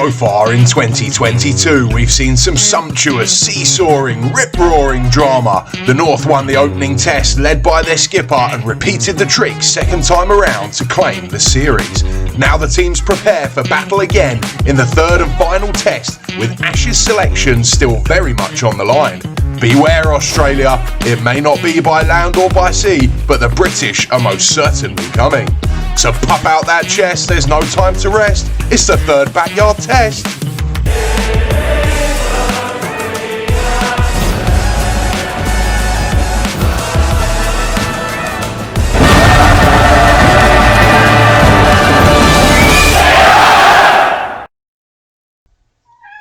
So far in 2022, we've seen some sumptuous, seesawing, rip-roaring drama. The North won the opening test led by their skipper and repeated the trick second time around to claim the series. Now the teams prepare for battle again in the third and final test, with Ashes selection still very much on the line. Beware Australia, it may not be by land or by sea, but the British are most certainly coming. So pop out that chest, there's no time to rest, it's the third backyard test.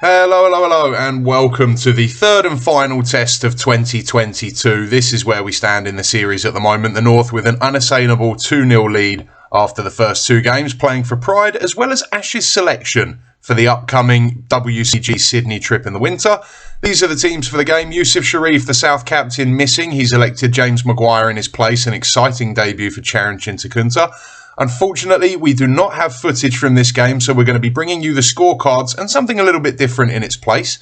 Hello, and welcome to the third and final test of 2022. This is where we stand in the series at the moment. The North with an unassailable 2-0 lead after the first two games, playing for pride as well as Ashes selection for the upcoming WCG Sydney trip in the winter. These are the teams for the game. Yousaf Sharif, the South captain, missing. He's elected James Maguire in his place. An exciting debut for Sharif. Unfortunately, we do not have footage from this game, so we're going to be bringing you the scorecards and something a little bit different in its place.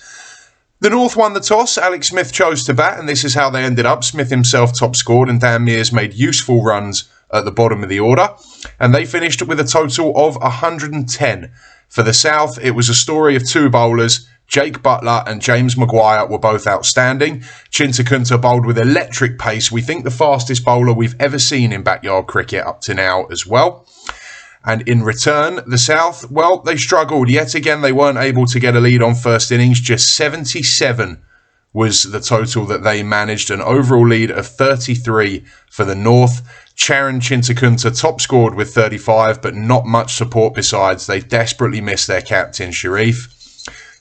The North won the toss. Alex Smith chose to bat, and this is how they ended up. Smith himself top scored, and Dan Mears made useful runs at the bottom of the order, and they finished with a total of 110. For the South, it was a story of two bowlers. Jake Buttler and James Maguire were both outstanding. Chintakunta bowled with electric pace. We think the fastest bowler we've ever seen in backyard cricket up to now as well. And in return, the South, well, they struggled. Yet again, they weren't able to get a lead on first innings. Just 77 was the total that they managed. An overall lead of 33 for the North. Charan Chintakunta top scored with 35, but not much support besides. They desperately missed their captain, Sharif.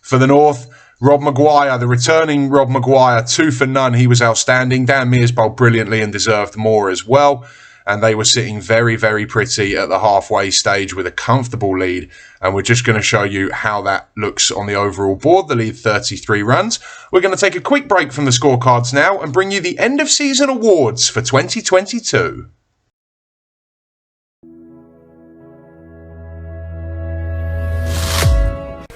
For the North, Rob Maguire, the returning Rob Maguire, 2 for none. He was outstanding. Dan Mears bowled brilliantly and deserved more as well. And they were sitting very, very pretty at the halfway stage with a comfortable lead. And we're just going to show you how that looks on the overall board. The lead 33 runs. We're going to take a quick break from the scorecards now and bring you the end of season awards for 2022.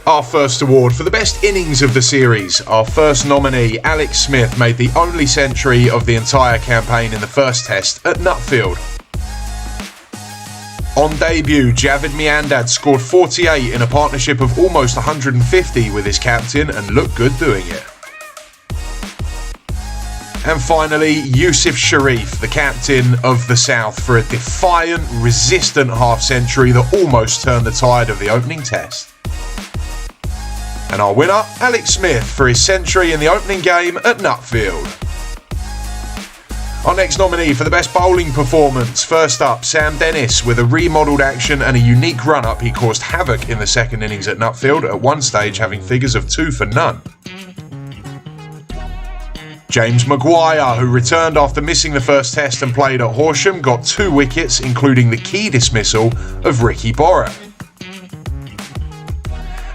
Our first award for the best innings of the series. Our first nominee, Alex Smith, made the only century of the entire campaign in the first test at Nutfield. On debut, Javed Miandad scored 48 in a partnership of almost 150 with his captain and looked good doing it. And finally, Yousaf Sharif, the captain of the South, for a defiant, resistant half-century that almost turned the tide of the opening test. And our winner, Alex Smith, for his century in the opening game at Nutfield. Our next nominee for the best bowling performance. First up, Sam Dennis, with a remodelled action and a unique run-up. He caused havoc in the second innings at Nutfield, at one stage having figures of 2 for none. James Maguire, who returned after missing the first test and played at Horsham, got 2 wickets, including the key dismissal of Ricky Borat.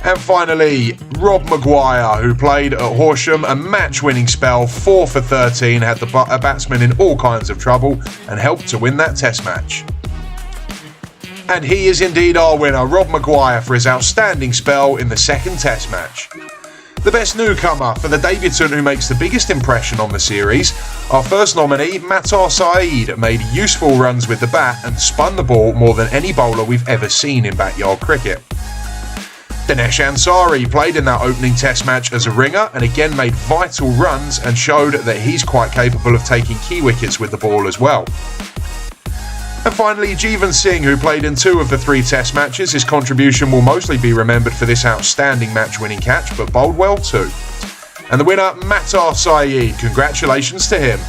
And finally, Rob Maguire, who played at Horsham, a match-winning spell, 4 for 13, had a batsman in all kinds of trouble and helped to win that test match. And he is indeed our winner, Rob Maguire, for his outstanding spell in the second test match. The best newcomer for the debutant who makes the biggest impression on the series. Our first nominee, Matar Saeed, made useful runs with the bat and spun the ball more than any bowler we've ever seen in backyard cricket. Dinesh Ansari played in that opening test match as a ringer and again made vital runs and showed that he's quite capable of taking key wickets with the ball as well. And finally, Jeevan Singh, who played in 2 of the 3 test matches. His contribution will mostly be remembered for this outstanding match-winning catch, but bowled well too. And the winner, Matar Saeed. Congratulations to him.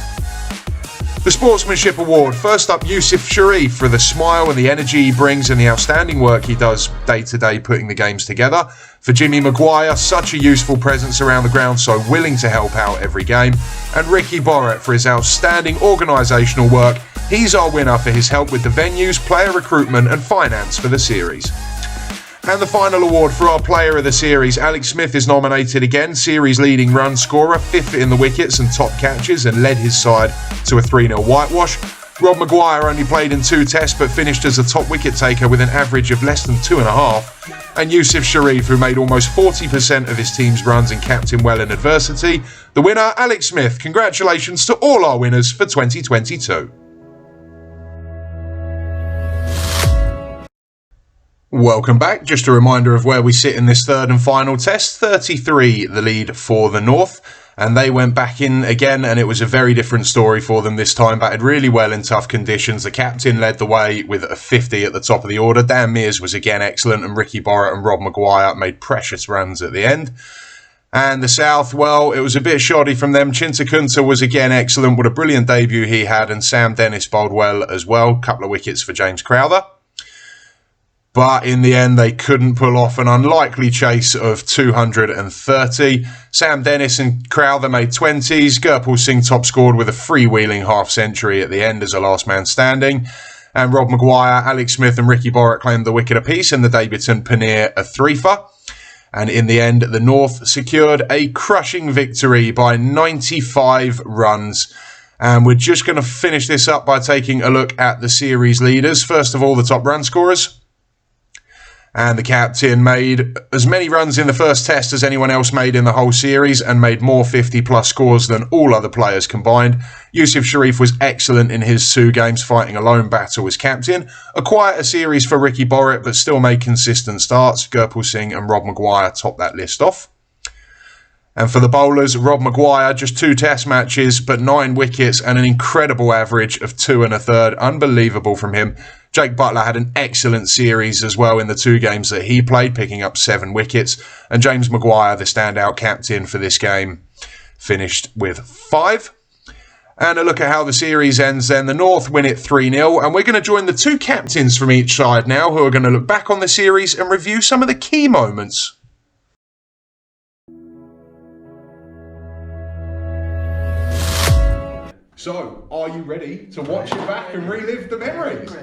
The Sportsmanship Award. First up, Yousaf Sharif, for the smile and the energy he brings and the outstanding work he does day to day putting the games together. For Jimmy Maguire, such a useful presence around the ground, so willing to help out every game. And Ricky Borat for his outstanding organisational work. He's our winner for his help with the venues, player recruitment and finance for the series. And the final award for our player of the series, Alex Smith is nominated again, series leading run scorer, 5th in the wickets and top catches, and led his side to a 3-0 whitewash. Rob Maguire only played in 2 tests but finished as a top wicket taker with an average of less than 2.5. And Yousaf Sharif, who made almost 40% of his team's runs and captained well in adversity. The winner, Alex Smith. Congratulations to all our winners for 2022. Welcome back. Just a reminder of where we sit in this third and final test. 33 the lead for the North. And they went back in again, and it was a very different story for them this time. Batted really well in tough conditions. The captain led the way with a 50 at the top of the order. Dan Mears was again excellent, and Ricky Borrett and Rob Maguire made precious runs at the end. And the South, well, it was a bit shoddy from them. Chintakunta was again excellent. What a brilliant debut he had, and Sam Dennis bowled well as well. Couple of wickets for James Crowther. But in the end, they couldn't pull off an unlikely chase of 230. Sam Dennis and Crowther made 20s. Gurpal Singh top scored with a freewheeling half century at the end as a last man standing. And Rob Maguire, Alex Smith and Ricky Borrett claimed the wicket apiece, and the debutant Paneer a 3-for. And in the end, the North secured a crushing victory by 95 runs. And we're just going to finish this up by taking a look at the series leaders. First of all, the top run scorers. And the captain made as many runs in the first test as anyone else made in the whole series and made more 50-plus scores than all other players combined. Yousaf Sharif was excellent in his 2 games, fighting a lone battle as captain. A quieter series for Ricky Borrett, but still made consistent starts. Gurpal Singh and Rob Maguire topped that list off. And for the bowlers, Rob Maguire, just 2 test matches, but 9 wickets and an incredible average of 2 1/3. Unbelievable from him. Jake Buttler had an excellent series as well in the 2 games that he played, picking up 7 wickets. And James Maguire, the standout captain for this game, finished with 5. And a look at how the series ends then. The North win it 3-0. And we're going to join the 2 captains from each side now, who are going to look back on the series and review some of the key moments. So, are you ready to watch it back and relive the memories?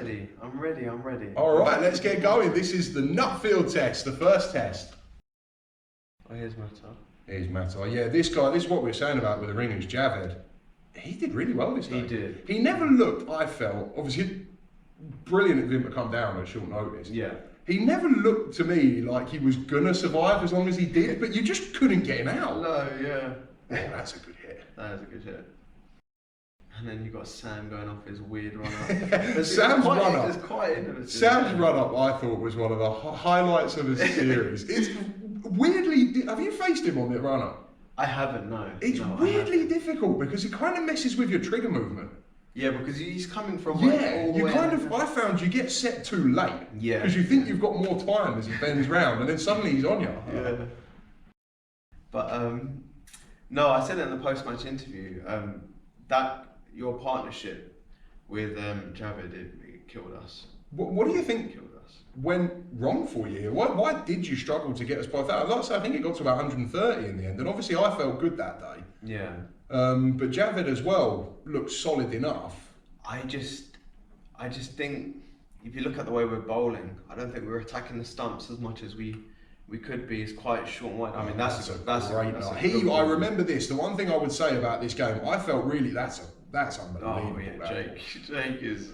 I'm ready. All right, let's get going. This is the Nutfield test, the first test. Oh, here's Matar. Here's Matar. Yeah, this guy, this is what we were saying about with the ringers, Javed. He did really well this day. He did. He never looked, I felt, obviously, brilliant of him to come down at short notice. Yeah. He never looked to me like he was going to survive as long as he did, but you just couldn't get him out. No, yeah. Oh, that's a good hit. That is a good hit. And then you've got Sam going off his weird run-up. Sam's run-up. It's quite innovative. Sam's run-up, I thought, was one of the highlights of the series. It's weirdly... Have you faced him on the run-up? I haven't, no. It's weirdly difficult because it kind of messes with your trigger movement. Yeah, because he's coming from all the way I found you get set too late. Yeah. Because you think you've got more time as he bends round, and then suddenly he's on you. Yeah. But, no, I said it in the post-match interview, that your partnership with Javed, it killed us. What do you think killed us? Went wrong for you here? Why did you struggle to get us both out? Like I said, I think it got to about 130 in the end, and obviously I felt good that day. Yeah. But Javed as well looked solid enough. I just think if you look at the way we're bowling, I don't think we're attacking the stumps as much as we could be. It's quite short and wide. I mean, that's a great night. I remember this. The one thing I would say about this game, I felt really that's unbelievable. Oh yeah, Jake is.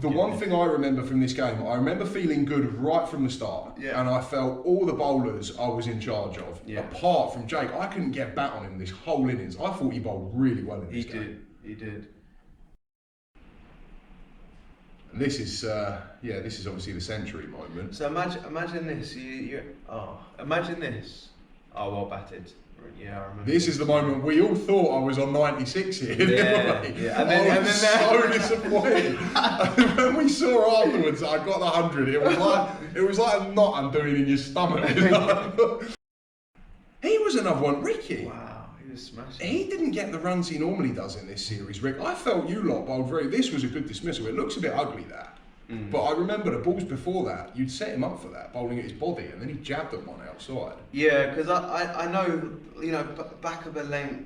The one thing I remember from this game, I remember feeling good right from the start, and I felt all the bowlers I was in charge of, apart from Jake. I couldn't get bat on him this whole innings. I thought he bowled really well in this game. He did. And this is obviously the century moment. So imagine this. Imagine this. Oh, well batted. Yeah, I remember. This is the moment we all thought I was on 96 here. Yeah. And then, I was so disappointed. And when we saw afterwards that I got the 100, it was like a knot undoing in your stomach. He was another one, Ricky. Wow, he was smashing. He didn't get the runs he normally does in this series, Rick. I felt you lot bowled this was a good dismissal. It looks a bit ugly, that. But I remember the balls before that, you'd set him up for that, bowling at his body, and then he jabbed at one outside. Yeah, because I know, back of a length,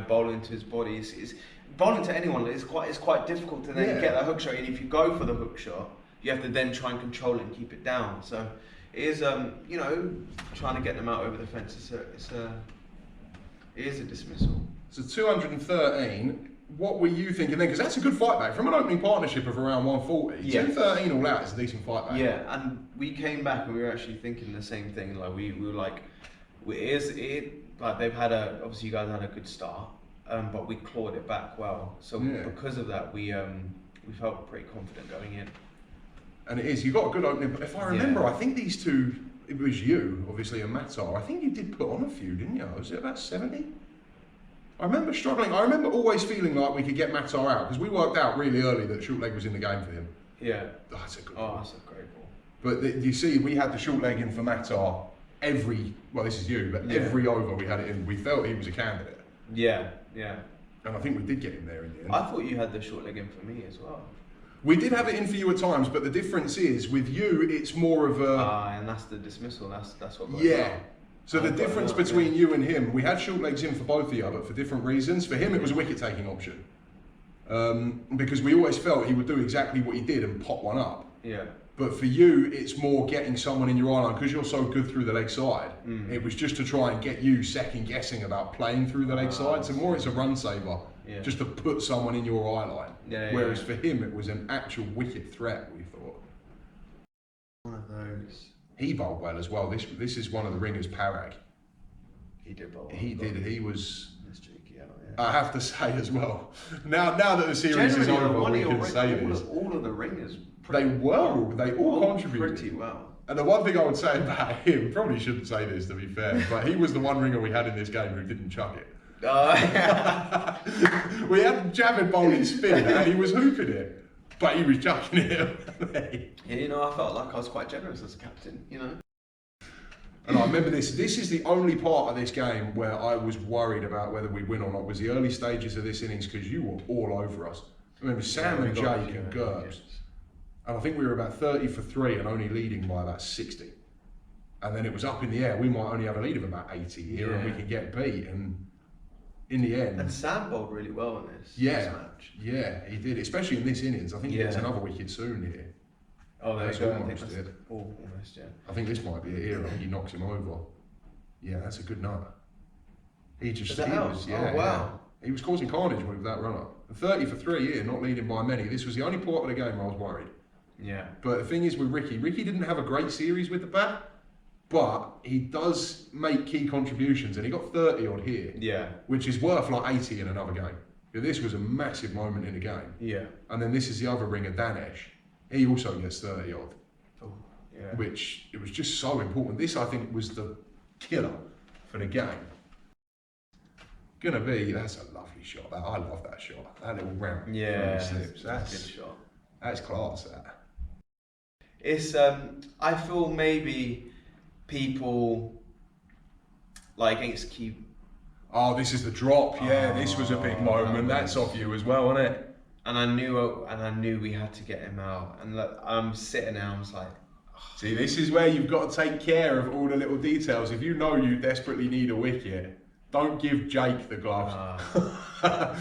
bowling to his body is bowling to anyone. It's quite difficult to then get that hook shot. And if you go for the hook shot, you have to then try and control it and keep it down. So it is, trying to get them out over the fence. It is a dismissal. So 213. What were you thinking then? Because that's a good fight back. From an opening partnership of around 140, Yeah. 213 all out is a decent fight back. Yeah, and we came back and we were actually thinking the same thing. Like we were like, like they've had obviously you guys had a good start, but we clawed it back well. So because of that, we felt pretty confident going in. And it is, you got a good opening. But if I remember, I think these two, it was you, obviously, and Matar. I think you did put on a few, didn't you? Was it about 70? I remember struggling. I remember always feeling like we could get Matar out because we worked out really early that short leg was in the game for him. Yeah. Oh, that's a good ball. That's a great ball. But you see, we had the short leg in for Matar well, this is you, but every over we had it in. We felt he was a candidate. Yeah, yeah. And I think we did get him there in the end. I thought you had the short leg in for me as well. We did have it in for you at times, but the difference is with you, it's more of a. And that's the dismissal. That's what. Yeah. So the difference between you and him, we had short legs in for both of you, but for different reasons. For him, it was a wicket-taking option. Because we always felt he would do exactly what he did and pop one up. Yeah. But for you, it's more getting someone in your eye line because you're so good through the leg side. It was just to try and get you second guessing about playing through the leg side. So more it's a run saver, just to put someone in your eye line. Whereas for him, it was an actual wicket threat, we thought. One of those. He bowled well as well. This is one of the ringers, Parag. He did bowl. He did. He was. Cheeky out, I have to say as well. Now that the series is over, we can say this. All of the ringers. They all contributed pretty well. And the one thing I would say about him, probably shouldn't say this to be fair, but he was the one ringer we had in this game who didn't chuck it. We had Javid bowling spin and he was hooping it. But he was chucking it. Yeah, I felt like I was quite generous as a captain, And I remember this is the only part of this game where I was worried about whether we'd win or not, was the early stages of this innings, because you were all over us. I remember Sam and Jake and Gerbs. And I think we were about 30 for 3 and only leading by about 60. And then it was up in the air. We might only have a lead of about 80 here and we can get beat. And in the end... And Sam bowled really well in this match. Yeah, he did, especially in this innings. I think he gets another wicket soon here. Oh, there you go. Almost it. Almost, yeah. I think this might be it here. I think he knocks him over. Yeah, that's a good nut. He was, wow. He was causing carnage with that run-up. 30 for 3 here, not leading by many. This was the only part of the game where I was worried. Yeah. But the thing is with Ricky didn't have a great series with the bat, but he does make key contributions, and he got 30 odd here. Yeah. Which is worth like 80 in another game. This was a massive moment in the game. Yeah. And then this is the other ringer, Danesh. He also gets 30 odd. Oh, yeah. Which, it was just so important. This, I think, was the killer for the game. That's a lovely shot. I love that shot. That little round. Yeah. Slips. That's a good shot. That's class, that. It's, I feel maybe people, like against Keep. Oh, this is the drop. Yeah, this was a big moment. That's off you as well, isn't it? And I knew we had to get him out. And look, I'm sitting there, I was like, see, this is where you've got to take care of all the little details. If you know you desperately need a wicket, don't give Jake the gloves.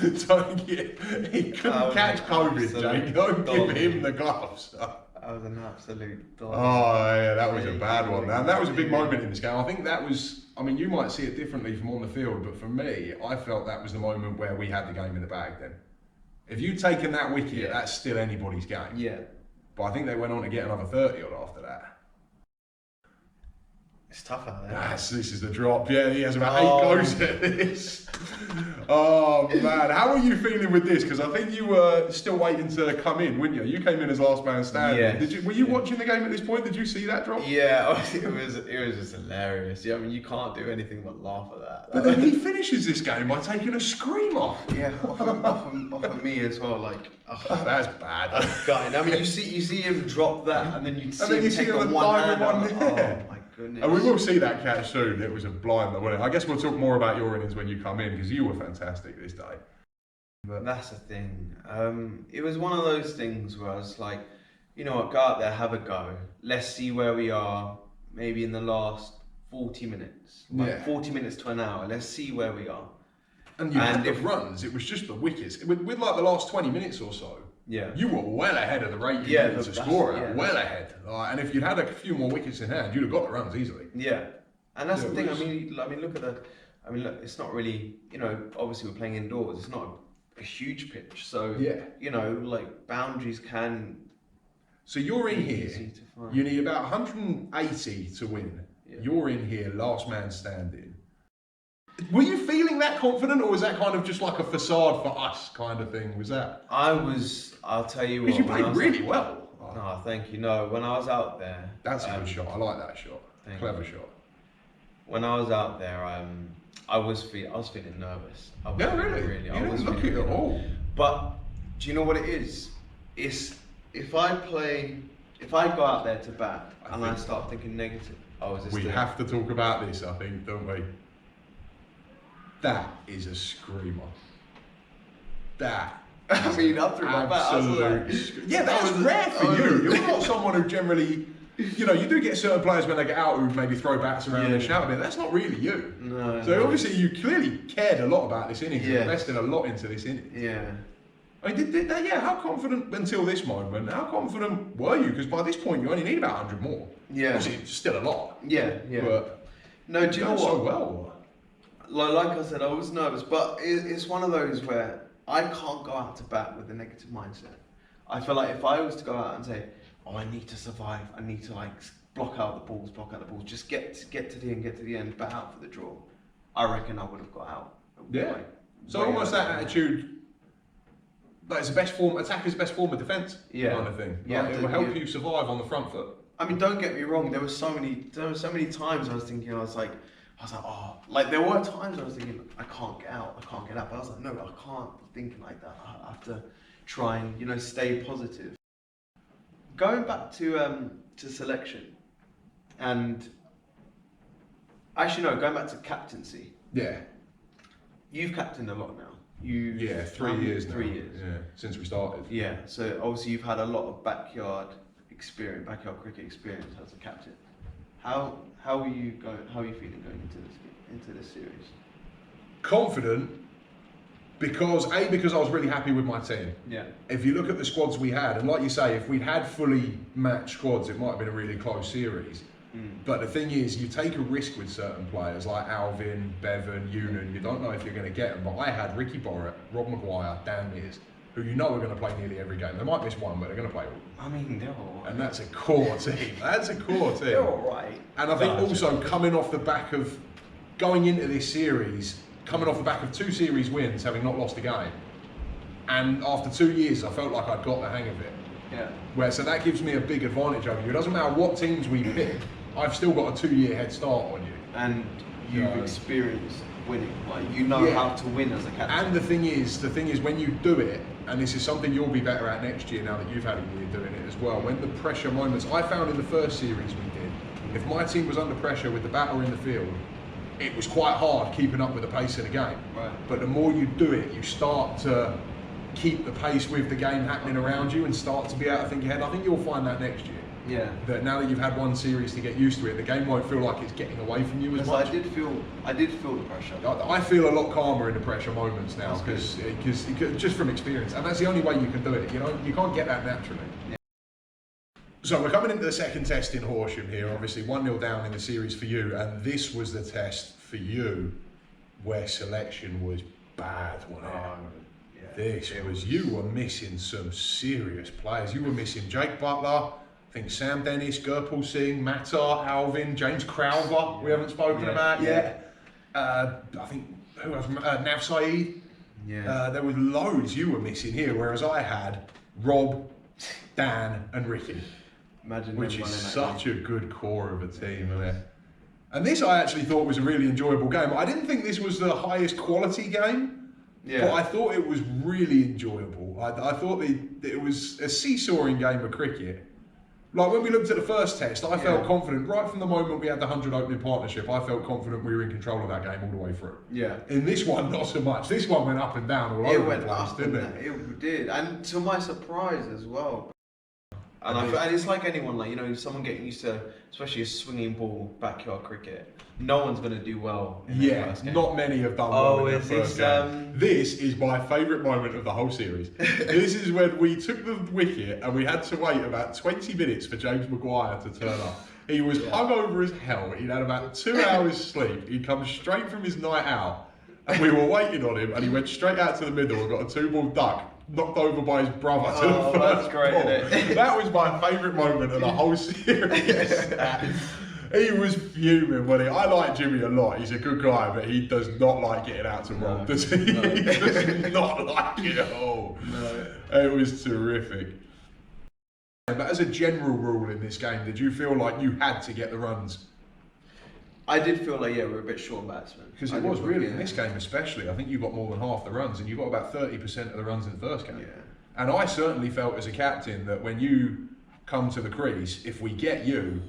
He couldn't catch COVID, Jake. Don't give him the gloves. That was an absolute dog. Oh, yeah, that was a bad one. And that was a big moment in this game. I think that was, you might see it differently from on the field, but for me, I felt that was the moment where we had the game in the bag then. If you'd taken that wicket, that's still anybody's game. Yeah. But I think they went on to get another 30 odd after that. It's tough out there. This is the drop. Yeah, he has about 8 goes at this. Oh, man. How are you feeling with this? Because I think you were still waiting to come in, weren't you? You came in as last man standing. Yes. Were you watching the game at this point? Did you see that drop? Yeah, it was just hilarious. Yeah, you can't do anything but laugh at that. But then he finishes this game by taking a screamer. Yeah, off of me as well. Like, that's bad. That's gutting. You see him drop that, and then you see him take the one hand. Oh my goodness. And we will see that catch soon. It was a blinder, wasn't it? I guess we'll talk more about your innings when you come in, because you were fantastic this day. But that's the thing. It was one of those things where I was like, you know what, go out there, have a go. Let's see where we are, maybe in the last 40 minutes. 40 minutes to an hour. Let's see where we are. And you had the runs, it was just the wickets. With like the last 20 minutes or so, you were well ahead of the rate you needed to score at. Well ahead. And if you'd had a few more wickets in hand, you'd have got the runs easily. Yeah. And that's the thing. I mean, look at the I mean, look, it's not really, obviously we're playing indoors. It's not a huge pitch, so like boundaries can. So you're in be here. easy to find. You need about 180 to win. Yeah. You're in here, last man standing. Were you feeling that confident, or was that kind of just like a facade for us kind of thing? Was that? I'll tell you what. Because you played really well. No, thank you. No, when I was out there. That's a good shot. I like that shot. Clever shot. When I was out there, I was feeling nervous. Really? You didn't look it at all. But do you know what it is? It's if I go out there to bat and I start thinking negative. We have to talk about this, I think, don't we? That is a screamer. That. I mean, I threw my bat. Yeah, that was rare for you. You're not someone who generally, you do get certain players when they get out who maybe throw bats around and shout a bit. That's not really you. No. So obviously you clearly cared a lot about this innings. You invested a lot into this innings. Yeah. I mean, did that? Yeah. How confident until this moment? How confident were you? Because by this point you only need about 100 more. Yeah. Obviously, it's still a lot. Yeah. But no, do you know what? So well. Like I said, I was nervous, but it's one of those where I can't go out to bat with a negative mindset. I feel like if I was to go out and say, "Oh, I need to survive. I need to block out the balls, just get to the end, bat out for the draw," I reckon I would have got out. Yeah. So almost that attitude. Like it's the best form, attacker's best form of defence, kind of thing. Yeah, it will help you survive on the front foot. I mean, don't get me wrong. There were so many times I was thinking, oh, there were times I was thinking, I can't get out. But I was like, no, I can't be thinking like that. I have to try and stay positive. Going back to selection, and actually no, going back to captaincy. Yeah. You've captained a lot now. 3 years now. 3 years. Yeah, since we started. Yeah, so obviously you've had a lot of backyard cricket experience as a captain. How are you going? How are you feeling going into this series? Confident, because I was really happy with my team. Yeah. If you look at the squads we had, and like you say, if we'd had fully matched squads, it might have been a really close series. But the thing is, you take a risk with certain players like Alvin, Bevan, Union. You don't know if you're going to get them. But I had Ricky Borrett, Rob Maguire, Dan Mears, who are going to play nearly every game. They might miss one, but they're going to play all. I mean, they're all right. And that's a core team. They're all right. And I think also coming off the back of going into this series, coming off the back of 2 series wins, having not lost a game, and after 2 years, I felt like I'd got the hang of it. Yeah. So that gives me a big advantage over you. It doesn't matter what teams we pick. I've still got a 2-year head start on you. And you've experienced winning. How to win as a captain. And the thing is when you do it, and this is something you'll be better at next year now that you've had a year doing it as well, when the pressure moments, I found in the first series we did, if my team was under pressure with the batter in the field, it was quite hard keeping up with the pace of the game. Right. But the more you do it, you start to keep the pace with the game happening around you and start to be able to think ahead. I think you'll find that next year. Yeah. That now that you've had 1 series to get used to it, the game won't feel like it's getting away from you as much. I did feel the pressure. I feel a lot calmer in the pressure moments now because just from experience, and that's the only way you can do it. You can't get that naturally. Yeah. So we're coming into the second test in Horsham here. Obviously 1-0 down in the series for you, and this was the test for you where selection was bad, wasn't it? You were missing some serious players. You were missing Jake Butler, I think Sam Dennis, Gurpal Singh, Matar, Alvin, James Crowther, we haven't spoken about yet. I think, who else? Nav Saeed. Yeah. There was loads you were missing here, whereas I had Rob, Dan and Ricky. Which is such a good core of a team, isn't it? And this I actually thought was a really enjoyable game. I didn't think this was the highest quality game, but I thought it was really enjoyable. I thought it was a seesawing game of cricket. Like when we looked at the first test, I felt confident right from the moment we had the 100 opening partnership. I felt confident we were in control of that game all the way through. Yeah. In this one, not so much. This one went up and down all over the place, didn't it? It did, and to my surprise as well. And it's like anyone, someone getting used to, especially a swinging ball backyard cricket. No one's going to do well in their first game. Not many have done well in their first game. This is my favourite moment of the whole series. This is when we took the wicket and we had to wait about 20 minutes for James Maguire to turn up. He was hungover as hell. He'd had about 2 hours sleep. He'd come straight from his night out, and we were waiting on him, and he went straight out to the middle and got a 2-ball duck, knocked over by his brother to the first great, ball. isn't it? That was my favourite moment of the whole series. He was fuming, wasn't he? I like Jimmy a lot. He's a good guy, but he does not like getting out to Rob, does he? No. He does not like it at all. No. It was terrific. But as a general rule in this game, did you feel like you had to get the runs? I did feel like, we're a bit short batsmen. Because it was really, in this game especially, I think you got more than half the runs, and you got about 30% of the runs in the first game. Yeah. And I certainly felt as a captain that when you come to the crease, if we get you,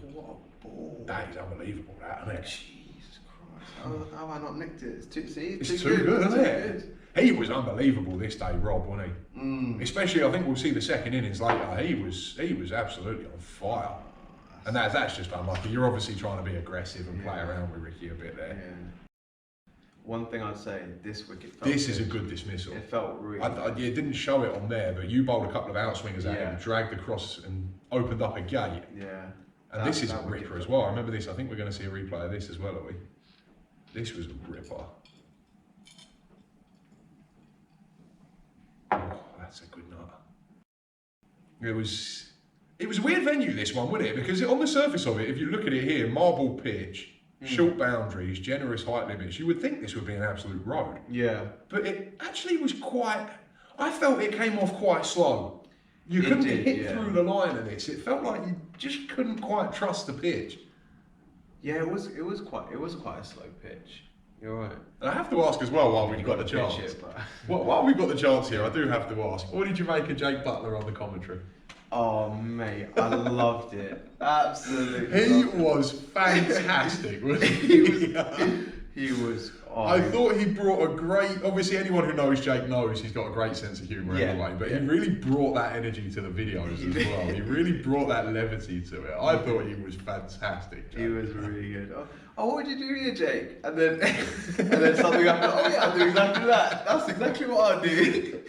that is unbelievable, that, isn't it? Jesus Christ. How have I not nicked it? It's too good, isn't it? He was unbelievable this day, Rob, wasn't he? Especially, I think we'll see the second innings later. He was absolutely on fire. And that's just unlucky. You're obviously trying to be aggressive and play around with Ricky a bit there. Yeah. One thing I'd say, this wicket felt This is a good dismissal. It felt really it didn't show it on there, but you bowled a couple of outswingers at him, dragged across and opened up a gate. Yeah. And this is a ripper as well. I remember this. I think we're going to see a replay of this as well, are we? This was a ripper. Oh, that's a good nut. It was a weird venue, this one, wasn't it? Because on the surface of it, if you look at it here, marble pitch, short boundaries, generous height limits, you would think this would be an absolute road. Yeah. But it actually was I felt it came off quite slow. You couldn't hit through the line of this. It felt like you just couldn't quite trust the pitch. Yeah, it was quite a slow pitch. You're right. And I have to ask as well, while we've got the chance. While we've got the chance here, I do have to ask, what did you make of Jake Butler on the commentary? Oh mate, I loved it. Absolutely. He was fantastic, wasn't he? He was. I thought he brought a great. Obviously, anyone who knows Jake knows he's got a great sense of humour anyway. But he really brought that energy to the videos as well. He really brought that levity to it. I thought he was fantastic. Jake. He was really good. Oh, what would you do here, Jake? And then something happened. Oh yeah, I'll do exactly that. That's exactly what I'll do.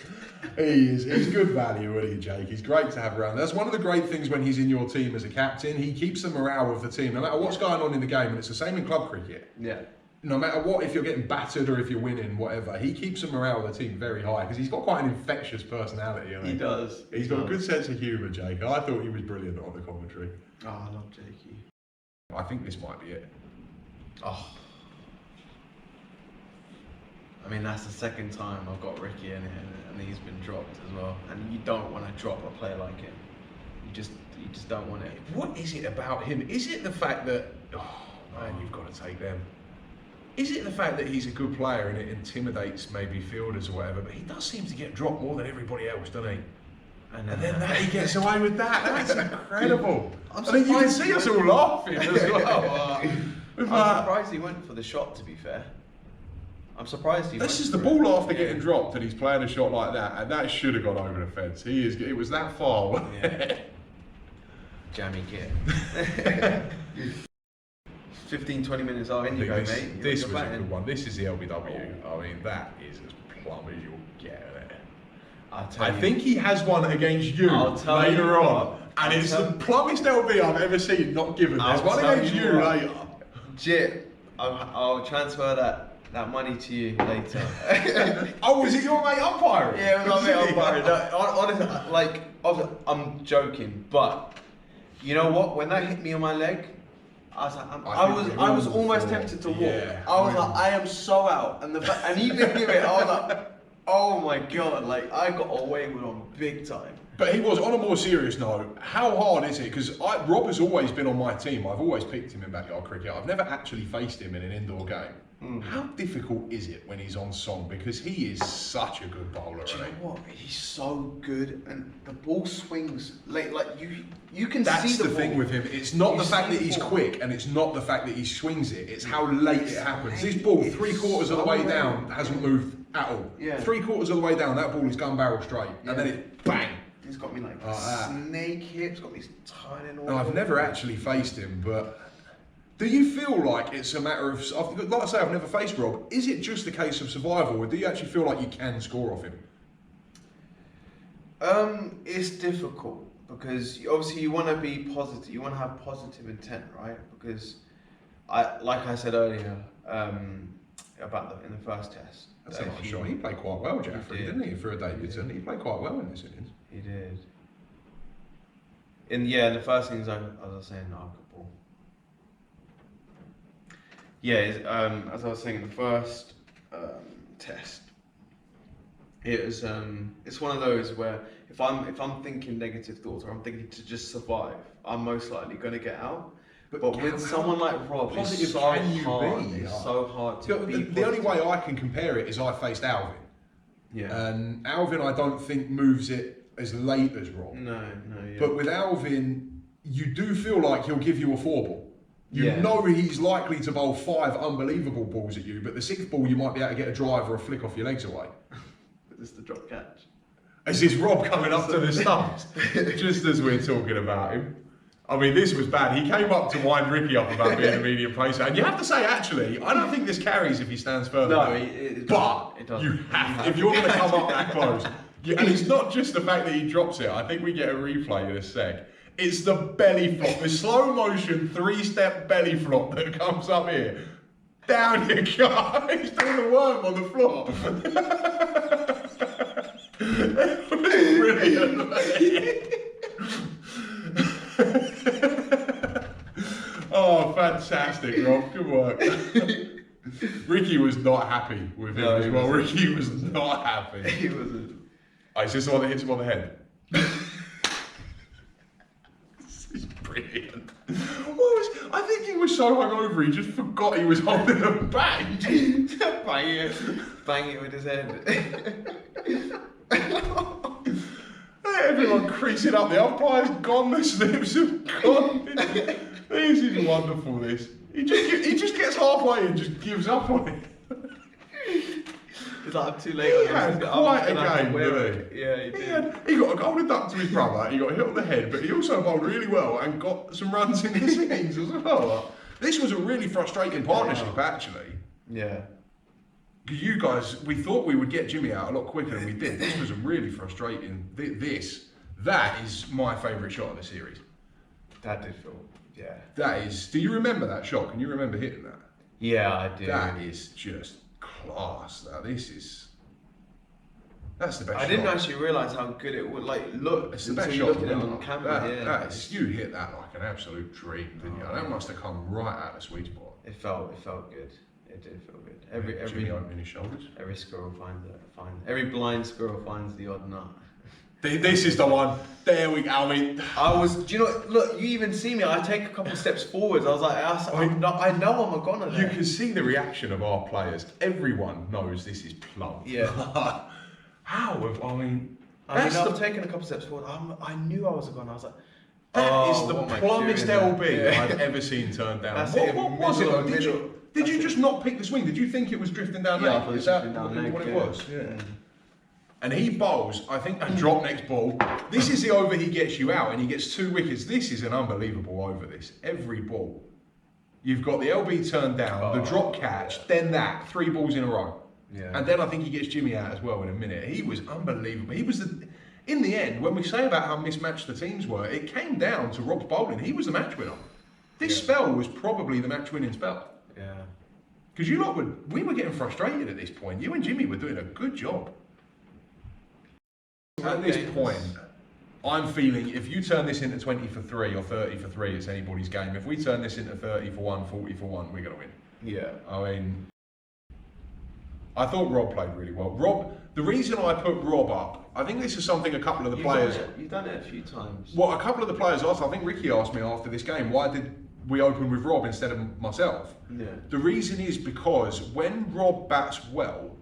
He's good value, isn't he, Jake? He's great to have around. That's one of the great things when he's in your team as a captain. He keeps the morale of the team, no matter what's going on in the game, and it's the same in club cricket. Yeah. No matter what, if you're getting battered or if you're winning, whatever, he keeps the morale of the team very high because he's got quite an infectious personality. He does. He's got a good sense of humour, Jake. I thought he was brilliant on the commentary. Oh, I love Jakey. I think this might be it. Oh. I mean, that's the second time I've got Ricky in here and he's been dropped as well. And you don't want to drop a player like him. You just don't want it. What is it about him? Is it the fact that, oh man, you've got to take them. Is it the fact that he's a good player and it intimidates maybe fielders or whatever, but he does seem to get dropped more than everybody else, doesn't he? And then he gets away with that. That's incredible. I think you can see us all laughing as well. I'm surprised he went for the shot, to be fair. I'm surprised he This is the ball after getting dropped and he's playing a shot like that, and that should have gone over the fence. It was that far, wasn't it? Jammy kid. 15-20 minutes in you go, mate. This was a good one. This is the LBW. I mean, that is as plumb as you'll get it. I think he has one against you later on, and it's the plumbest LB I've ever seen not given. There's one against you later. Jip, I'll transfer that money to you later. Oh, was it your mate umpiring? Yeah, it was my mate umpiring. No, honestly, I'm joking, but you know what? When that hit me on my leg, I was like, I was almost tempted to walk. Yeah. I was like, I am so out, and he didn't give it. I was like, oh my god, like I got away with him big time. But he was, on a more serious note, how hard is it? Because Rob has always been on my team. I've always picked him in backyard cricket. I've never actually faced him in an indoor game. How difficult is it when he's on song? Because he is such a good bowler. Do you know what? He's so good, and the ball swings like you can see the ball. That's the thing with him. It's not the fact that he's quick, and it's not the fact that he swings it. It's how late it happens. This ball, 3/4 of the way down, hasn't moved at all. Yeah. 3/4 of the way down, that ball is going barrel straight, and then it bang. He's got me like snake hips, got me turning all. No, I've never actually faced him, but do you feel like it's a matter of, like I say, I've never faced Rob, is it just a case of survival, or do you actually feel like you can score off him? It's difficult because obviously you want to be positive. You want to have positive intent, right? Because like I said earlier, about in the first test. That's a nice shot. He played quite well, Jaffrey, didn't he? For a debutant, he played quite well in this innings. He did. In the first innings, as I was saying, good ball. Yeah, as I was saying in the first test, it was it's one of those where if I'm thinking negative thoughts or I'm thinking to just survive, I'm most likely going to get out. But with someone like Rob, it's so hard. It's so hard to be the only way I can compare it is I faced Alvin. Yeah. And Alvin, I don't think moves it as late as Rob. No. Yeah. But with Alvin, you do feel like he'll give you a 4-ball. You know he's likely to bowl 5 unbelievable balls at you, but the 6th ball you might be able to get a drive or a flick off your legs away. It's the drop catch. Is this Rob coming up to the stumps? Just as we're talking about him. I mean, this was bad. He came up to wind Ricky up about being a medium pacer. And you have to say, actually, I don't think this carries if he stands further. No, it doesn't. You have to. If you're going to come up that close. And it's not just the fact that he drops it. I think we get a replay in a sec. It's the belly flop, the slow motion 3-step belly flop that comes up here. Down you go. He's doing the worm on the floor. It was brilliant. Oh, fantastic, Rob. Good work. Ricky was not happy with him as well. Ricky was not happy. He wasn't. Oh, it's just the one that hits him on the head. This is brilliant. I think he was so hungover he just forgot he was holding a bang. Bang it with his head. Everyone creasing up. The umpire's gone. The slips have gone. This is wonderful. This. He just gets halfway and just gives up on it. It's like I'm too late. He had quite a game, didn't he? Yeah, he did. He got a golden duck to his brother. He got hit on the head, but he also bowled really well and got some runs in his innings as well. This was a really frustrating partnership, actually. Yeah. You guys, we thought we would get Jimmy out a lot quicker than we did. This was a really frustrating. That is my favourite shot of the series. That did feel, yeah. That is. Do you remember that shot? Can you remember hitting that? Yeah, I do. That is just class. Now that's the best shot. I didn't actually realise how good it would look. It's the best shot at it on camera. You hit that like an absolute dream, didn't you? That must have come right out of the sweet spot. It felt good. It did feel good. Jimmy opening his shoulders. Every squirrel finds it. Every blind squirrel finds the odd nut. This is the one. There we go. I mean, do you know? Look, you even see me. I take a couple steps forwards. I was like, I know I'm a goner there. You can see the reaction of our players. Everyone knows this is plum. Yeah. How? I've taken a couple steps forward. I knew I was a goner. I was like, that is the plumbest LB I've ever seen turned down. What was it? Did you just not pick the swing? Did you think it was drifting down leg? I thought it was drifting down leg. What it was? Yeah. And he bowls, I think, a drop next ball. This is the over he gets you out, and he gets 2 wickets. This is an unbelievable over, this. Every ball. You've got the LB turned down, the drop catch, then that. 3 balls in a row. Yeah. And then I think he gets Jimmy out as well in a minute. He was unbelievable. He was in the end, when we say about how mismatched the teams were, it came down to Rob's bowling. He was the match winner. This spell was probably the match-winning spell. Yeah. Because we were getting frustrated at this point. You and Jimmy were doing a good job. At this point, I'm feeling if you turn this into 20 for 3 or 30 for 3, it's anybody's game. If we turn this into 30 for 1, 40 for 1, we're going to win. Yeah. I mean, I thought Rob played really well. The reason I put Rob up, I think this is something a couple of the players... You've done it a few times. Well, a couple of the players asked, I think Ricky asked me after this game, why did we open with Rob instead of myself? Yeah. The reason is because when Rob bats well,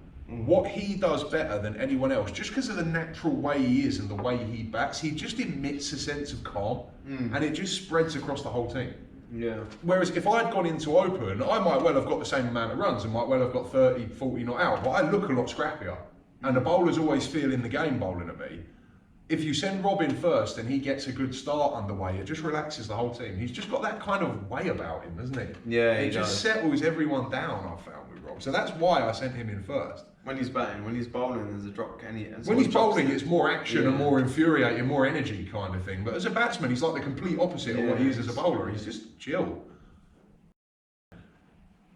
what he does better than anyone else, just because of the natural way he is and the way he bats, he just emits a sense of calm and it just spreads across the whole team. Yeah. Whereas if I'd gone into open, I might well have got the same amount of runs and might well have got 30, 40 not out, but I look a lot scrappier. And the bowlers always feel in the game bowling at me. If you send Rob in first and he gets a good start underway, it just relaxes the whole team. He's just got that kind of way about him, doesn't he? Yeah, it just settles everyone down, I've found, with Rob. So that's why I sent him in first. When he's batting, when he's bowling, there's a drop. When he's bowling, it's more action and more infuriating, more energy kind of thing. But as a batsman, he's like the complete opposite of what he is as a bowler. He's just chill.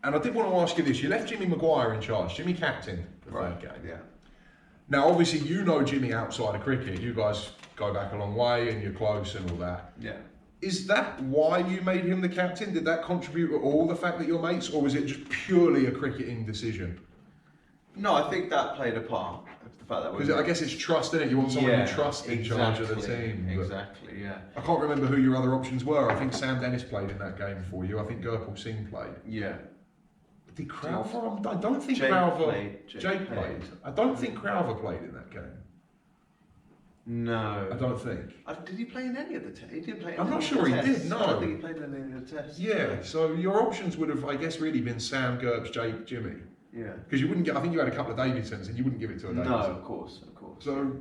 And I did want to ask you this: you left Jimmy Maguire in charge, Jimmy captain the third game. Yeah. Now, obviously, you know Jimmy outside of cricket. You guys go back a long way, and you're close and all that. Yeah. Is that why you made him the captain? Did that contribute at all, the fact that you're mates, or was it just purely a cricketing decision? No, I think that played a part. The fact that because I guess it's trust, isn't it? You want someone you trust in charge of the team. Exactly, yeah. I can't remember who your other options were. I think Sam Dennis played in that game for you. I think Gurpal Singh played. Yeah. Did Crowther? I don't think Jake played. I don't think Crowther played in that game. No. I don't think. Did he play in any of the tests? He didn't play in I'm not sure he did, no. I don't think he played in any of the tests. Yeah, so your options would have, I guess, really been Sam, Gerps, Jake, Jimmy. Yeah. Because you wouldn't get, I think you had a couple of Davidsons and you wouldn't give it to a Davidson. No, of course. So.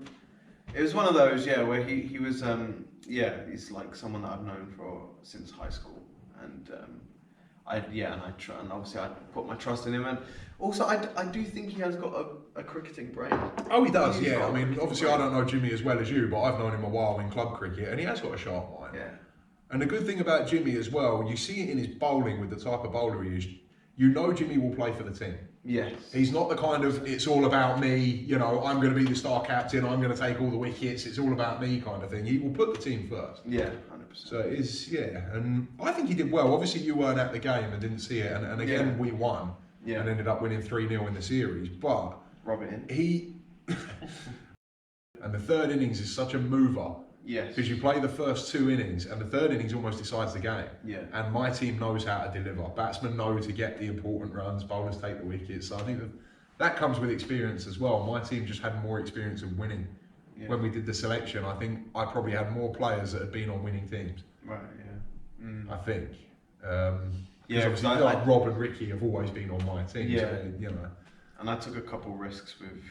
It was one of those, where he was, he's like someone that I've known since high school. And, and obviously I put my trust in him, and also I do think he has got a cricketing brain. Oh, he does, yeah. I mean, obviously I don't know Jimmy as well as you, but I've known him a while in club cricket, and he has got a sharp mind. Yeah. And the good thing about Jimmy as well, you see it in his bowling with the type of bowler he is. You know Jimmy will play for the team. Yes. He's not the kind of, it's all about me, I'm going to be the star captain, I'm going to take all the wickets, it's all about me kind of thing. He will put the team first. Yeah, 100%. So it is, and I think he did well. Obviously you weren't at the game and didn't see it, and again we won and ended up winning 3-0 in the series, but Robin. And the third innings is such a mover. Yes. Because you play the first two innings, and the third innings almost decides the game. Yeah. And my team knows how to deliver. Batsmen know to get the important runs, bowlers take the wickets. So I think that comes with experience as well. My team just had more experience of winning. Yeah. When we did the selection, I think I probably had more players that had been on winning teams. Right, yeah. I think. Because like Rob and Ricky have always been on my team. Yeah. So, And I took a couple risks with,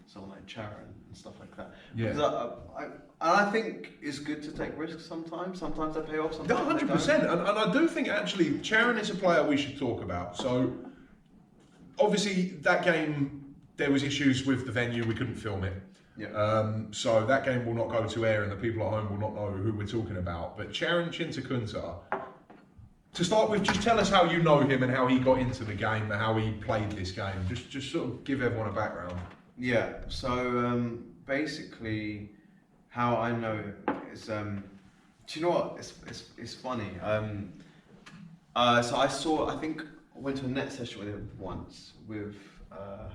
someone like Charon and stuff like that. Yeah. Because I think it's good to take risks sometimes. Sometimes they pay off, sometimes 100%. And I do think actually Charon is a player we should talk about. So obviously that game, there was issues with the venue, we couldn't film it. Yeah. So that game will not go to air and the people at home will not know who we're talking about. But Charon Chintakunta, to start with, just tell us how you know him and how he got into the game and how he played this game. Just sort of give everyone a background. Yeah, so basically how I know him is, do you know what, it's funny. So I think I went to a net session with him once with I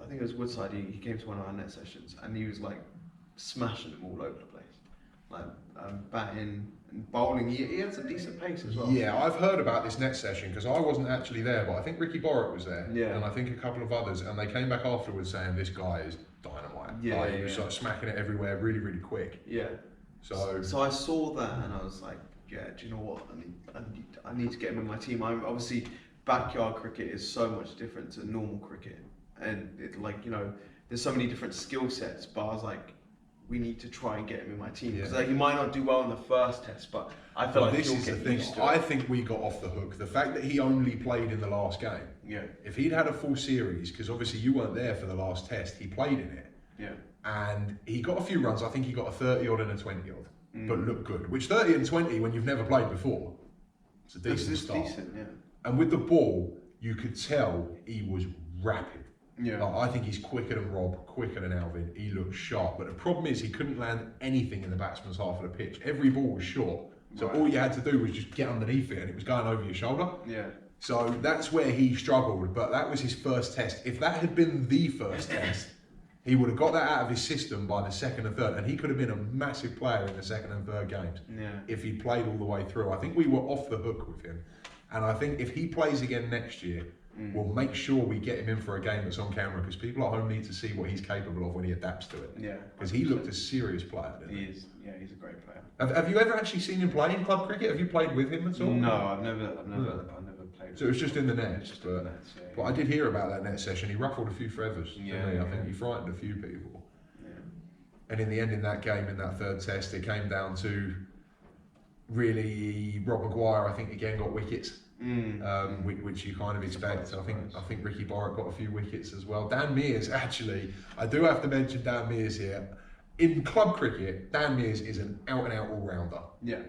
think it was Woodside. He came to one of our net sessions and he was like smashing them all over the place. Like batting and bowling, he had some decent pace as well. Yeah, I've heard about this net session because I wasn't actually there, but I think Ricky Borrett was there, and I think a couple of others, and they came back afterwards saying this guy is dynamite. He was like smacking it everywhere, really, really quick. Yeah. So I saw that and I was like, yeah, do you know what? I need to get him in my team. Obviously, backyard cricket is so much different to normal cricket, and there's so many different skill sets. But I was like, we need to try and get him in my team because he might not do well in the first test, but I feel like this is the thing. I think we got off the hook. The fact that he only played in the last game. Yeah. If he'd had a full series, because obviously you weren't there for the last test, he played in it. Yeah. And he got a few runs. I think he got a 30 odd and a 20 odd, but looked good. Which 30 and 20 when you've never played before, it's a decent start. Decent, yeah. And with the ball, you could tell he was rapid. Yeah. I think he's quicker than Rob, quicker than Alvin. He looks sharp, but the problem is he couldn't land anything in the batsman's half of the pitch. Every ball was short, so all you had to do was just get underneath it, and it was going over your shoulder. Yeah. So that's where he struggled, but that was his first test. If that had been the first test, he would have got that out of his system by the second and third, and he could have been a massive player in the second and third games if he played all the way through. I think we were off the hook with him, and I think if he plays again next year, we'll make sure we get him in for a game that's on camera because people at home need to see what he's capable of when he adapts to it. Yeah. Because he looked a serious player, didn't he? He is. Yeah, he's a great player. Have you ever actually seen him play in club cricket? Have you played with him at all? No, I've never played. So it was just in the nets. But I did hear about that net session. He ruffled a few feathers. I think he frightened a few people. Yeah. And in the end, in that game, in that third test, it came down to really Rob Maguire. I think again got wickets. which you kind of expect. I think Ricky Borrett got a few wickets as well. Dan Mears, actually, I do have to mention Dan Mears here. In club cricket, Dan Mears is an out-and-out all-rounder. Yeah.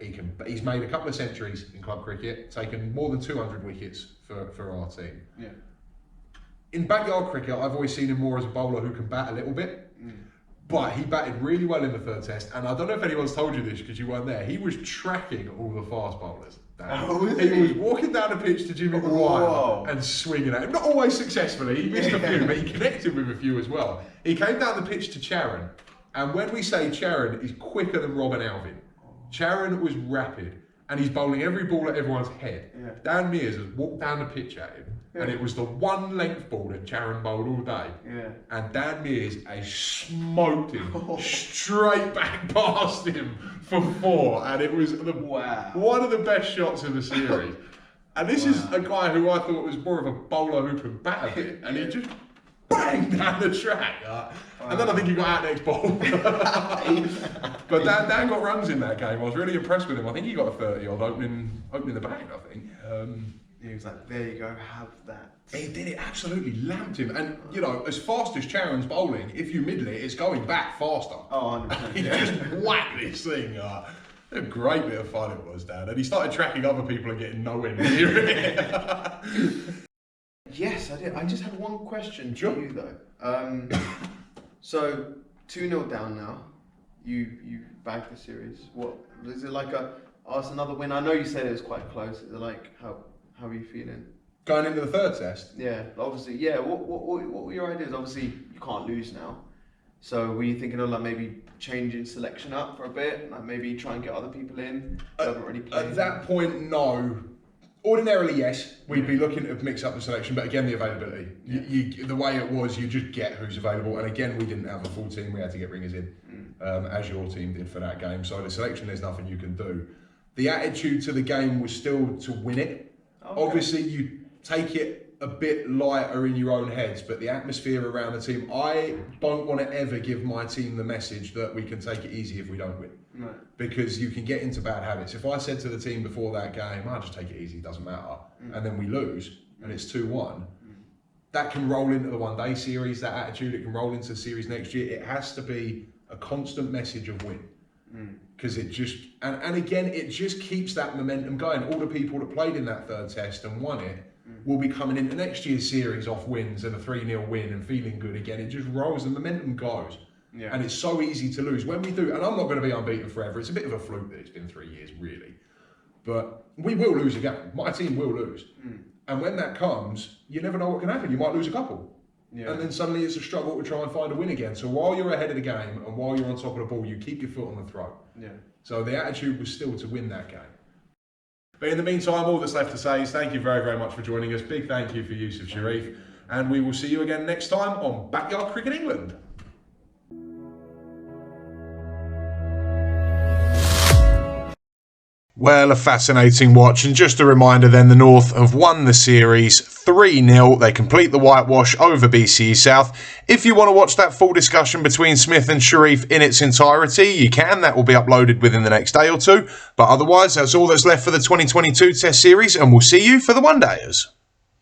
He's made a couple of centuries in club cricket, taken more than 200 wickets for our team. Yeah. In backyard cricket, I've always seen him more as a bowler who can bat a little bit. But he batted really well in the third test, and I don't know if anyone's told you this because you weren't there. He was tracking all the fast bowlers. He was walking down the pitch to Jimmy Maguire and swinging at him. Not always successfully, he missed a few, but he connected with a few as well. He came down the pitch to Charon, and when we say Charon is quicker than Robin Alvin, Charon was rapid, and he's bowling every ball at everyone's head. Yeah. Dan Mears has walked down the pitch at him, and it was the one length ball that Charon bowled all day. Yeah. And Dan Mears has smoked him straight back past him for 4, and it was one of the best shots of the series. And this is a guy who I thought was more of a bowler who could bat a bit, and he just banged down the track. And then I think he got out next ball. But Dan got runs in that game. I was really impressed with him. I think he got a 30 odd opening the batting, I think. He was like, there you go, have that. He did it, absolutely lamped him. And, you know, as fast as Charon's bowling, if you middle it, it's going back faster. Oh, 100%. He just whacked this thing. A great bit of fun it was, Dan. And he started tracking other people and getting nowhere near it. Yes, I did. I just had one question for you, though. So, 2-0 down now. You bagged the series. What is it like? Another win? I know you said it was quite close. Is it like how are you feeling? Going into the third test? Yeah, obviously. Yeah. What were your ideas? Obviously, you can't lose now. So, were you thinking of like maybe changing selection up for a bit, like maybe try and get other people in who haven't really played? At that point, no. Ordinarily, yes, we'd be looking to mix up the selection, but again, the availability. The way it was, you just get who's available, and again, we didn't have a full team, we had to get ringers in, as your team did for that game. So the selection, there's nothing you can do. The attitude to the game was still to win it. Okay. Obviously, you take it a bit lighter in your own heads, but the atmosphere around the team, I don't want to ever give my team the message that we can take it easy if we don't win. Right. Because you can get into bad habits. If I said to the team before that game, I'll just take it easy, doesn't matter, and then we lose, and it's 2-1, that can roll into the one-day series, that attitude, it can roll into the series next year. It has to be a constant message of win. Because it just, and again, it just keeps that momentum going. All the people that played in that third test and won it will be coming into next year's series off wins and a 3-0 win and feeling good again. It just rolls, the momentum goes. Yeah. And it's so easy to lose. When we do, and I'm not going to be unbeaten forever, it's a bit of a fluke that it's been 3 years, really. But we will lose a game. My team will lose. And when that comes, you never know what can happen. You might lose a couple. Yeah. And then suddenly it's a struggle to try and find a win again. So while you're ahead of the game and while you're on top of the ball, you keep your foot on the throat. Yeah. So the attitude was still to win that game. But in the meantime, all that's left to say is thank you very, very much for joining us. Big thank you for Yousaf, Sharif. And we will see you again next time on Backyard Cricket England. Well, a fascinating watch, and just a reminder then, the North have won the series 3-0. They complete the whitewash over BCE South. If you want to watch that full discussion between Smith and Sharif in its entirety, you can. That will be uploaded within the next day or two. But otherwise, that's all that's left for the 2022 Test Series, and we'll see you for the one-dayers.